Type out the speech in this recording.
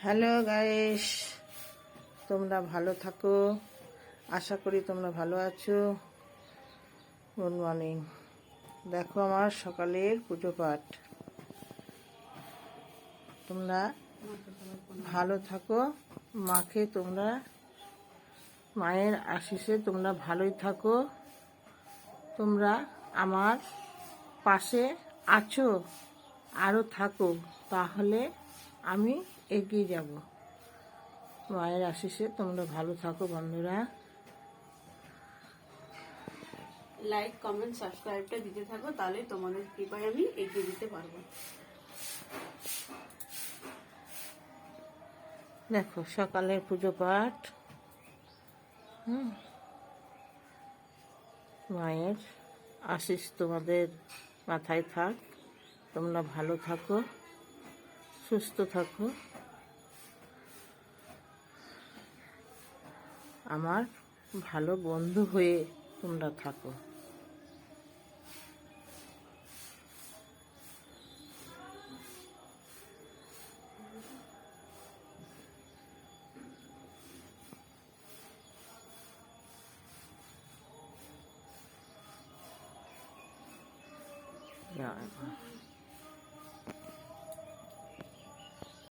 Hello guys, তোমরা ভালো থাকো। আশা করি তোমরা ভালো আছো। Good morning. দেখো আমার সকালের পুজো পাঠ। তোমরা ভালো থাকো। মাকে তোমরা মায়ের আশিসে তোমরা ভালোই থাকো। তোমরা আমার পাশে আছো, আরও থাকো, তাহলে আমি এগিয়ে যাব। মায়ের আশিসে তোমরা ভালো থাকো বন্ধুরা। লাইক কমেন্ট সাবস্ক্রাইবটা দিতে থাকো, তাহলে তোমাদের কৃপায় আমি এগিয়ে দিতে পারবো। দেখো সকালের পুজো পাঠ। মায়ের আশিস তোমাদের মাথায় থাক। তোমরা ভালো থাকো, সুস্থ থাকো, আমার ভালো বন্ধু হয়ে তোমরা থাকো। জয় মা।